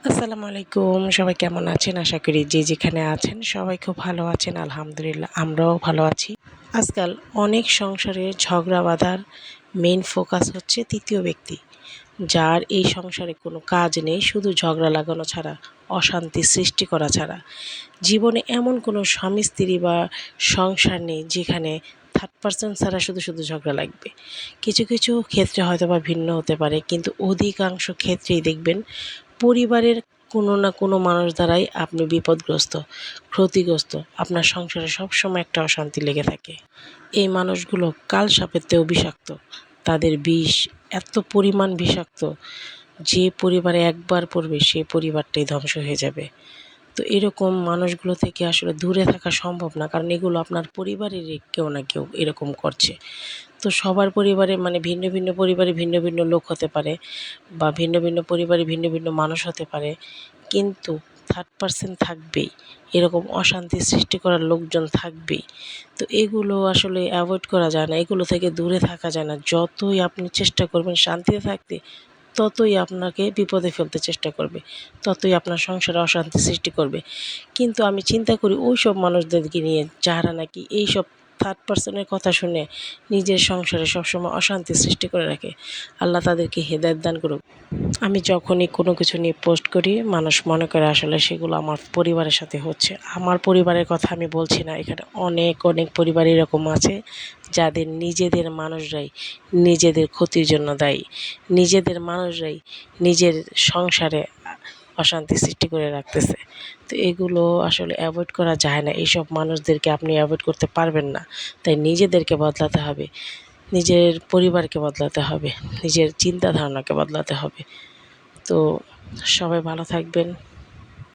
আসসালামু আলাইকুম। সবাই কেমন আছেন? আশা করি যে যেখানে আছেন সবাই খুব ভালো আছেন। আলহামদুলিল্লাহ আমরাও ভালো আছি। আজকাল অনেক সংসারে ঝগড়া বাঁধার মেইন ফোকাস হচ্ছে ৩য় ব্যক্তি। যার এই সংসারে কোনো কাজ নেই, শুধু ঝগড়া লাগানো ছাড়া, অশান্তি সৃষ্টি করা ছাড়া। জীবনে এমন কোনো স্বামী-স্ত্রী বা সংসার নেই যেখানে থার্ড পারসন ছাড়া শুধু ঝগড়া লাগবে। কিছু ক্ষেত্রে হয়তোবা ভিন্ন হতে পারে, কিন্তু অধিকাংশ ক্ষেত্রেই দেখবেন পরিবারের কোনো না কোনো মানুষ দ্বারাই আপনি বিপদগ্রস্ত, ক্ষতিগ্রস্ত। আপনার সংসারে সবসময় একটা অশান্তি লেগে থাকে। এই মানুষগুলো কালসাপের চেয়েও বিষাক্ত। তাদের বিষ এত পরিমাণ বিষাক্ত, যে পরিবারে একবার পড়বে সে পরিবারটাই ধ্বংস হয়ে যাবে। তো এরকম মানুষগুলো থেকে আসলে দূরে থাকা সম্ভব না, কারণ এগুলো আপনার পরিবারেরই কেউ না কেউ এরকম করছে। তো সবার পরিবারে ভিন্ন পরিবারে ভিন্ন ভিন্ন লোক হতে পারে, বা ভিন্ন পরিবারে ভিন্ন মানুষ হতে পারে, কিন্তু থার্ড পারসন থাকবেই, এরকম অশান্তি সৃষ্টি করার লোকজন থাকবেই। তো এগুলো আসলে অ্যাভয়েড করা যায় না, এগুলো থেকে দূরে থাকা যায় না। যতই আপনি চেষ্টা করবেন শান্তিতে থাকতে, ততই আপনাকে বিপদে ফেলতে চেষ্টা করবে, ততই আপনার সংসারে অশান্তি সৃষ্টি করবে। কিন্তু আমি চিন্তা করি ওই সব মানুষদেরকে নিয়ে যারা নাকি এইসব থার্ড পারসনের কথা শুনে নিজের সংসারে সবসময় অশান্তি সৃষ্টি করে রাখে। আল্লাহ তাদেরকে হেদায়েত দান করুক। আমি যখনই কোনো কিছু নিয়ে পোস্ট করি, মানুষ মনে করে আসলে সেগুলো আমার পরিবারের সাথে হচ্ছে। আমার পরিবারের কথা আমি বলছি না, এখানে অনেক পরিবার এরকম আছে যাদের নিজেদের মানুষরাই নিজেদের ক্ষতির জন্য দায়ী। নিজেদের মানুষরাই নিজের সংসারে অশান্তি সৃষ্টি করে রাখতেছে। তো এগুলো আসলে অ্যাভয়েড করা যায় না। এইসব মানুষদেরকে আপনি অ্যাভয়েড করতে পারবেন না। তাই নিজেদেরকে বদলাতে হবে, নিজের পরিবারকে বদলাতে হবে, নিজের চিন্তা ধারণাকে বদলাতে হবে। তো সবাই ভালো থাকবেন।